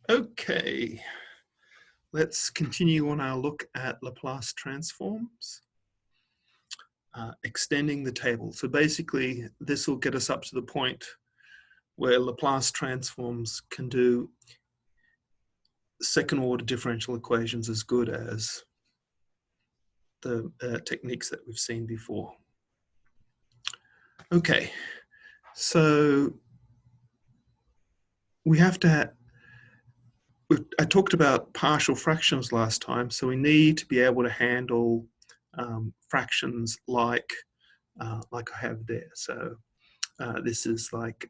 Okay, let's continue on our look at Laplace transforms, extending the table. So basically, this will get us up to the point where Laplace transforms can do second order differential equations as good as the techniques that we've seen before. Okay, so we have to I talked about partial fractions last time, so we need to be able to handle fractions like I have there. So this is like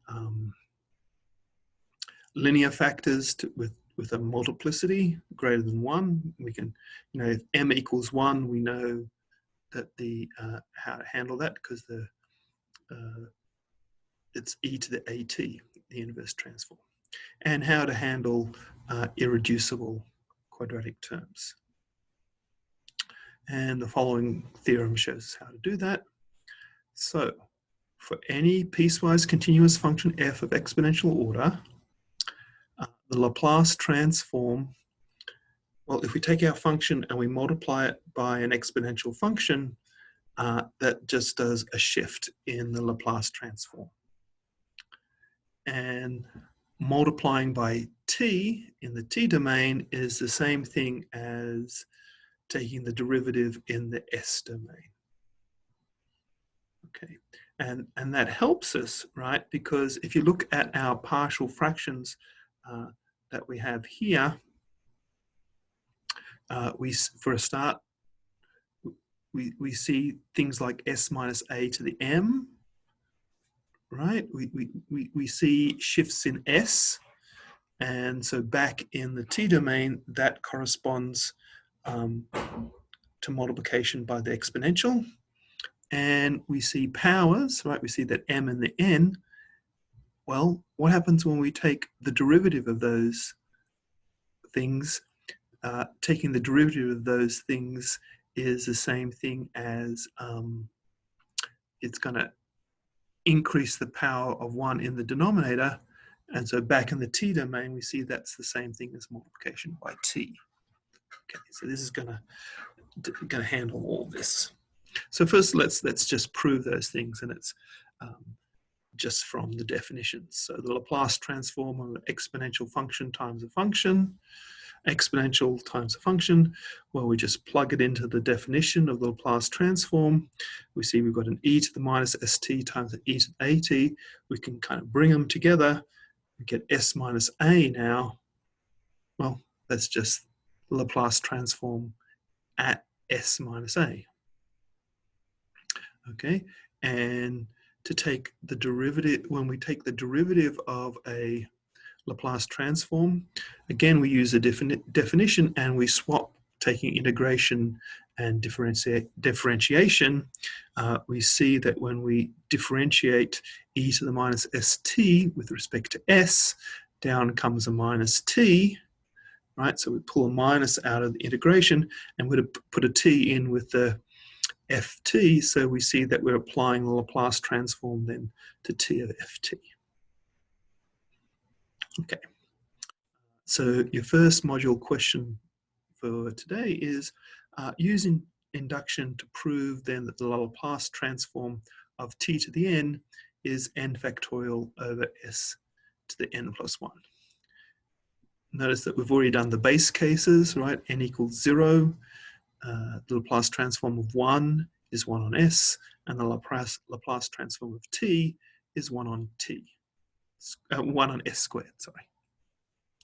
linear factors with a multiplicity greater than 1. We can, if m equals 1, we know that how to handle that because it's e to the at, the inverse transform, and how to handle irreducible quadratic terms. And the following theorem shows us how to do that. So for any piecewise continuous function f of exponential order, the Laplace transform, well, if we take our function and we multiply it by an exponential function, that just does a shift in the Laplace transform. And multiplying by t in the t domain is the same thing as taking the derivative in the s domain. Okay, and that helps us, right? Because if you look at our partial fractions that we have here, for a start, we see things like s minus a to the m, right? We see shifts in s, and so back in the t domain, that corresponds to multiplication by the exponential. And we see powers, right? We see that m and the n. Well, what happens when we take the derivative of those things? Taking the derivative of those things is the same thing as it's going to increase the power of 1 in the denominator. And so back in the t domain, we see that's the same thing as multiplication by t. Okay, so this is going to handle all this. So first, let's just prove those things, and it's just from the definitions. So the Laplace transform of an exponential function times a function, exponential times a function. Well, we just plug it into the definition of the Laplace transform. We see we've got an e to the minus st times an e to the at. We can kind of bring them together. We get s minus a now. Well, that's just Laplace transform at s minus a. Okay, and to take the derivative, when we take the derivative of a Laplace transform, again, we use a definition and we swap taking integration and differentiation. We see that when we differentiate e to the minus st with respect to s, down comes a minus t, right? So we pull a minus out of the integration and we're going to put a t in with the ft, so we see that we're applying the Laplace transform then to t of ft. Okay, so your first module question for today is using induction to prove then that the Laplace transform of t to the n is n factorial over s to the n plus 1. Notice that we've already done the base cases, right? N equals 0. The Laplace transform of 1 is 1 on s, and the Laplace transform of t is 1 on t. 1 on s squared, sorry.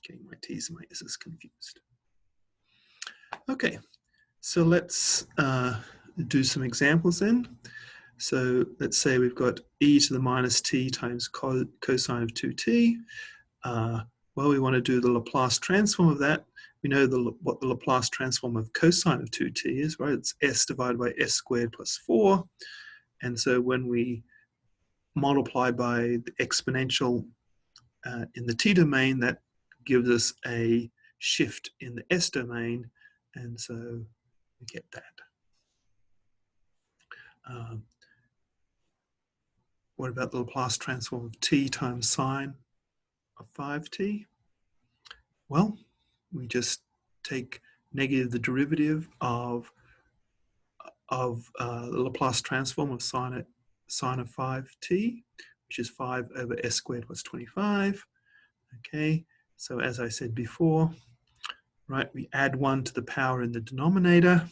Getting my t's and my s's confused. Okay, so let's do some examples then. So let's say we've got e to the minus t times cosine of 2t. Well, we want to do the Laplace transform of that. We know what the Laplace transform of cosine of 2t is, right? It's s divided by s squared plus 4. And so when we multiply by the exponential in the t domain, that gives us a shift in the s domain. And so we get that. What about the Laplace transform of t times sine of 5t? Well, we just take negative the derivative of the Laplace transform of sine of 5t, which is 5 over s squared plus 25. Okay, so as I said before, right, we add 1 to the power in the denominator,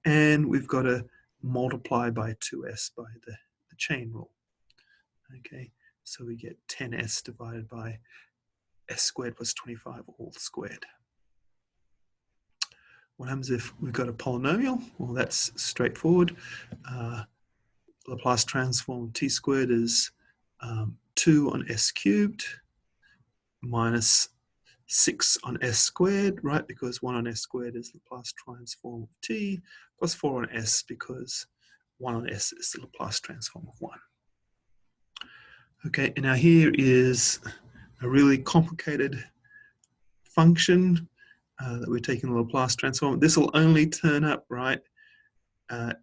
and we've got to multiply by 2s by the chain rule. Okay, so we get 10s divided by s squared plus 25 all squared. What happens if we've got a polynomial? Well, that's straightforward. Laplace transform t squared is 2 on s cubed minus 6 on s squared, right? Because 1 on s squared is Laplace transform of t, plus 4 on s because 1 on s is the Laplace transform of 1. Okay, and now here is a really complicated function that we're taking the Laplace transform. This will only turn up, right,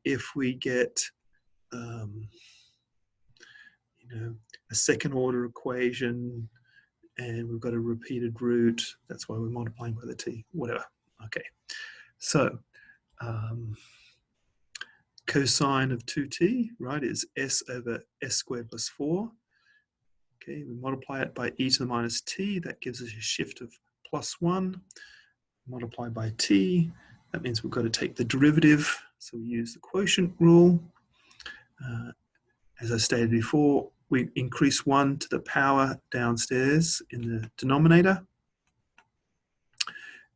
if we get a second order equation and we've got a repeated root. That's why we're multiplying by the t, whatever. Okay, so cosine of 2t, right, is s over s squared plus 4. Okay, we multiply it by e to the minus t. That gives us a shift of plus 1. Multiply by t. That means we've got to take the derivative. So we use the quotient rule. As I stated before, we increase 1 to the power downstairs in the denominator.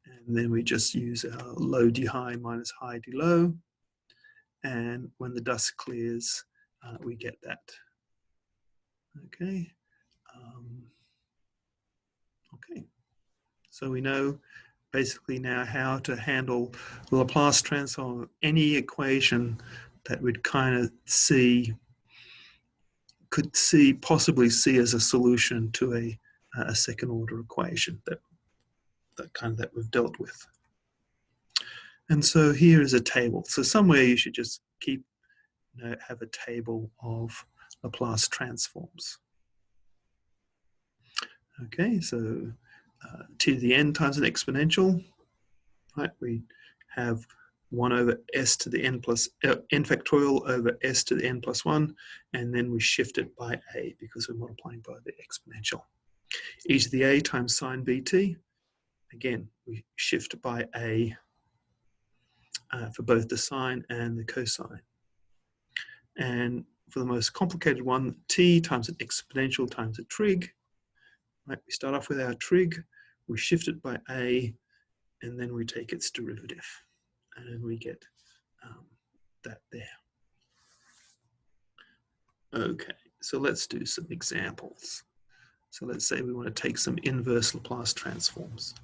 And then we just use our low d high minus high d low. And when the dust clears, we get that. Okay. Okay. So we know basically now how to handle the Laplace transform of any equation that we'd kind of possibly see as a solution to a second order equation that we've dealt with. And so here is a table. So somewhere you should just have a table of Laplace transforms. Okay, so t to the n times an exponential, right? We have 1 over s to the n plus n factorial over s to the n plus 1, and then we shift it by a because we're multiplying by the exponential. E to the a times sine bt. Again, we shift by a for both the sine and the cosine. And for the most complicated one, t times an exponential times a trig. Right, we start off with our trig, we shift it by a, and then we take its derivative, and we get that there. Okay, so let's do some examples. So let's say we want to take some inverse Laplace transforms.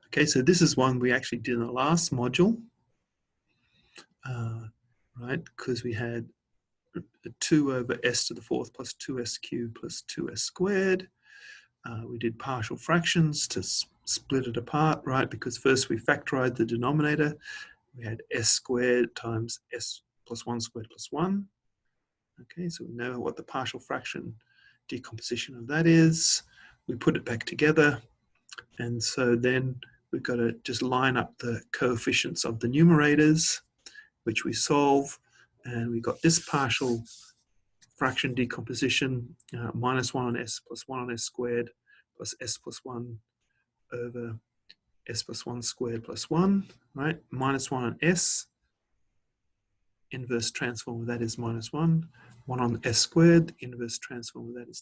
Okay, so this is one we actually did in the last module, right? Because we had 2 over s to the 4th plus 2s cubed plus 2s squared. We did partial fractions to split it apart, right? Because first we factorized the denominator. We had s squared times s plus 1 squared plus 1. Okay, so we know what the partial fraction decomposition of that is. We put it back together. And so then we've got to just line up the coefficients of the numerators, which we solve. And we got this partial fraction decomposition, minus 1 on s plus 1 on s squared plus s plus 1 over s plus 1 squared plus 1, right? Minus 1 on s, inverse transform of that is minus 1. 1 on s squared, inverse transform of that is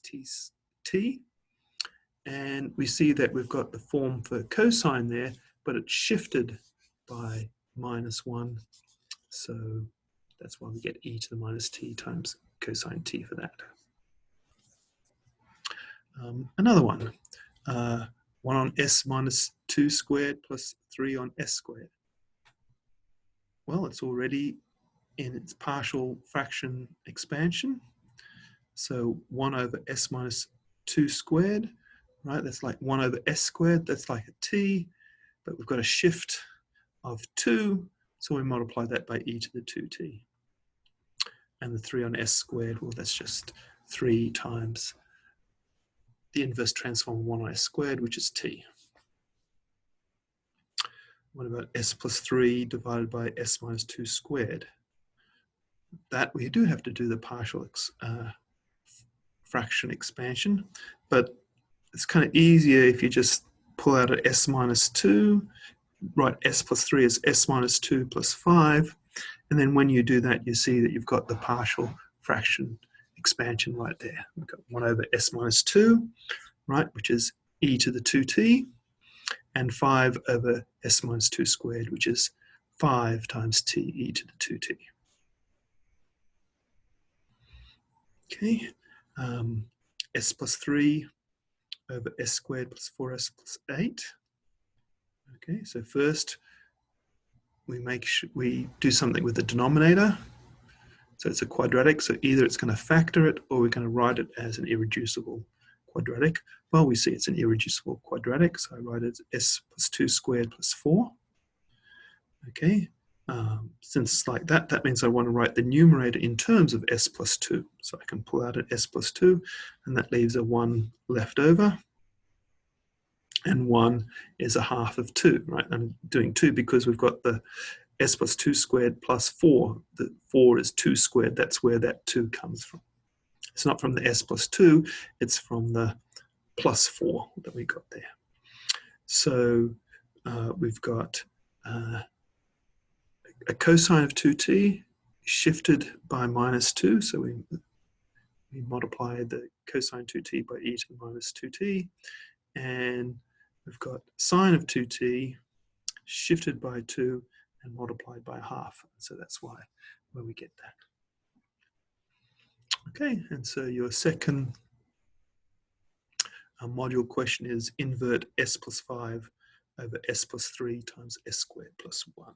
t. And we see that we've got the form for cosine there, but it's shifted by minus 1. So that's why we get e to the minus t times cosine t for that. Another one, 1 on s minus 2 squared plus 3 on s squared. Well, it's already in its partial fraction expansion. So 1 over s minus 2 squared, right? That's like 1 over s squared. That's like a t, but we've got a shift of 2. So we multiply that by e to the 2t. And the 3 on s squared, well, that's just 3 times the inverse transform of 1 on s squared, which is t. What about s plus 3 divided by s minus 2 squared? That we do have to do the partial fraction expansion, but it's kind of easier if you just pull out an s minus 2, write s plus 3 as s minus 2 plus 5, and then when you do that, you see that you've got the partial fraction expansion right there. We've got 1 over s minus 2, right, which is e to the 2t, and 5 over s minus 2 squared, which is 5 times t e to the 2t. Okay, s plus 3 over s squared plus 4s plus 8. Okay, so first we do something with the denominator. So it's a quadratic, so either it's going to factor it or we're going to write it as an irreducible quadratic. Well, we see it's an irreducible quadratic, so I write it as s plus 2 squared plus 4. Okay, since it's like that, that means I want to write the numerator in terms of s plus 2. So I can pull out an s plus 2, and that leaves a 1 left over. And 1 is a half of 2, right? I'm doing 2 because we've got the s plus 2 squared plus 4. The 4 is 2 squared. That's where that 2 comes from. It's not from the s plus 2. It's from the plus 4 that we got there. So we've got a cosine of 2t shifted by minus 2. So we multiply the cosine 2t by e to the minus 2t. And we've got sine of 2t shifted by 2 and multiplied by half. So that's where we get that. Okay, and so your second module question is invert s plus 5 over s plus 3 times s squared plus 1.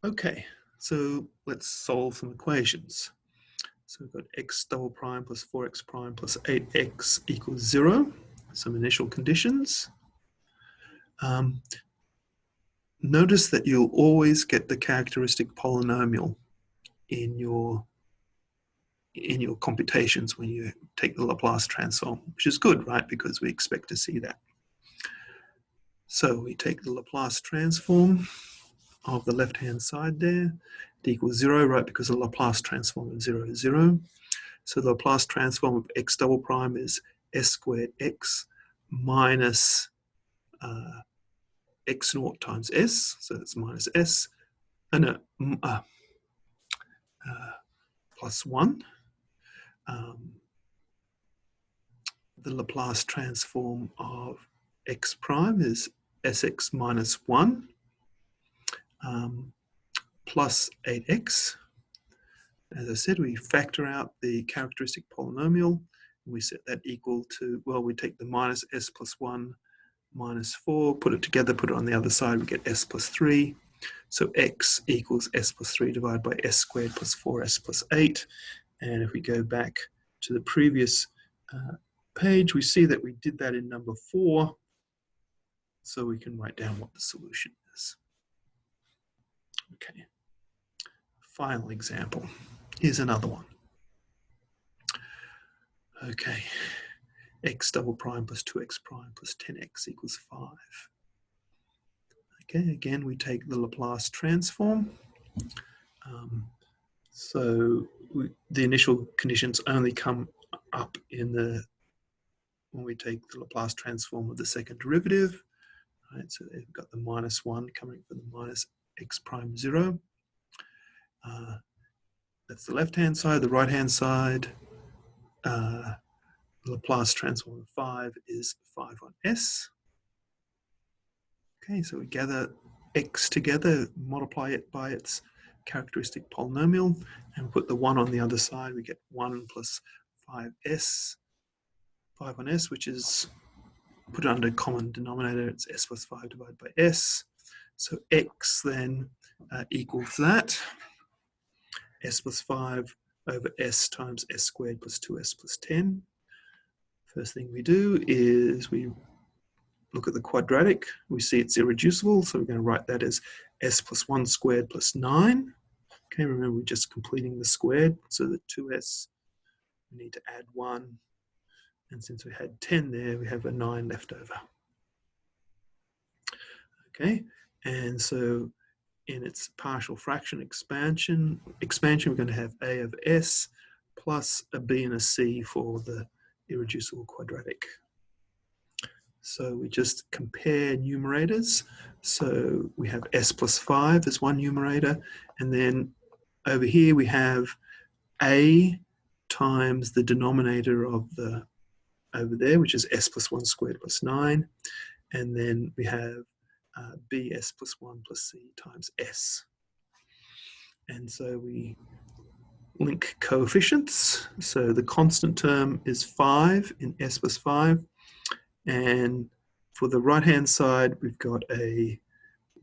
Okay, so let's solve some equations. So we've got x double prime plus 4x prime plus 8x equals 0. Some initial conditions. Notice that you'll always get the characteristic polynomial in your computations when you take the Laplace transform, which is good, right? Because we expect to see that. So we take the Laplace transform of the left-hand side there. It equals 0, right? Because the Laplace transform of 0 is 0. So the Laplace transform of x double prime is s squared x minus x naught times s. So that's minus s. Plus 1. The Laplace transform of x prime is sx minus 1 plus 8x. As I said, we factor out the characteristic polynomial. We set that equal to, well, we take the minus s plus 1 minus 4, put it together, put it on the other side, we get s plus 3. So x equals s plus 3 divided by s squared plus 4s plus 8. And if we go back to the previous page, we see that we did that in number 4. So we can write down what the solution is. Okay. Final example. Here's another one. Okay. X double prime plus 2x prime plus 10x equals 5. Okay, again, we take the Laplace transform. The initial conditions only come up when we take the Laplace transform of the second derivative. Right, so they've got the minus 1 coming from the minus x prime 0. That's the left-hand side. The right-hand side, Laplace transform of 5 is 5 on s. Okay, so we gather x together, multiply it by its characteristic polynomial, and put the 1 on the other side. We get 1 plus 5s, 5 on s, which is put it under common denominator. It's s plus 5 divided by s. So x then equals that, s plus 5 over s times s squared plus 2s plus 10. First thing we do is we look at the quadratic. We see it's irreducible, so we're going to write that as s plus 1 squared plus 9. Okay, remember we're just completing the squared, so the 2s we need to add 1. And since we had 10 there, we have a 9 left over. Okay, and so in its partial fraction expansion, we're going to have a of s plus a b and a c for the irreducible quadratic. So we just compare numerators. So we have s plus 5 as one numerator, and then over here we have a times the denominator of the over there, which is s plus 1 squared plus 9, and then we have bs plus 1 plus c times s. And so we link coefficients. So the constant term is 5 in s plus 5. And for the right-hand side, we've got a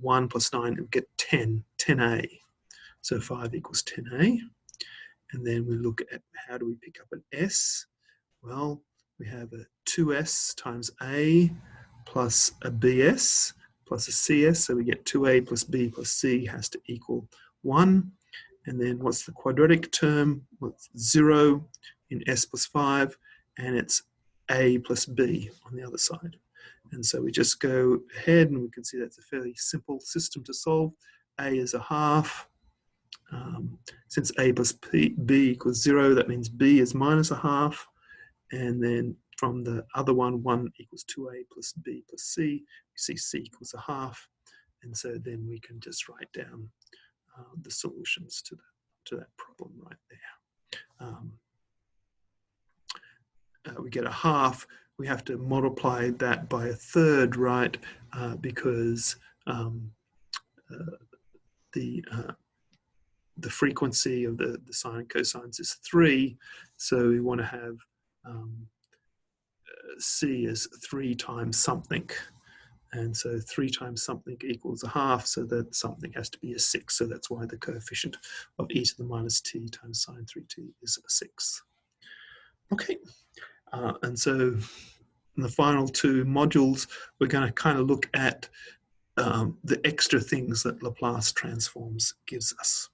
1 plus 9, we get 10a. So 5 equals 10a. And then we look at how do we pick up an s? Well, we have a 2s times a plus a bs plus a cs. So we get 2a plus b plus c has to equal 1. And then what's the quadratic term? Well, it's 0 in s plus 5, and it's a plus b on the other side. And so we just go ahead and we can see that's a fairly simple system to solve. A is a half. Since a plus b equals 0, that means b is minus a half. And then from the other one, 1 equals 2a plus b plus c. We see c equals a half. And so then we can just write down the solutions to that problem right there. We get a half. We have to multiply that by a third, right? Because the frequency of the sine and cosines is 3. So we want to have c is 3 times something. And so 3 times something equals a half, so that something has to be a 6. So that's why the coefficient of e to the minus t times sine 3t is a 6. Okay, and so in the final 2 modules, we're going to kind of look at the extra things that Laplace transforms gives us.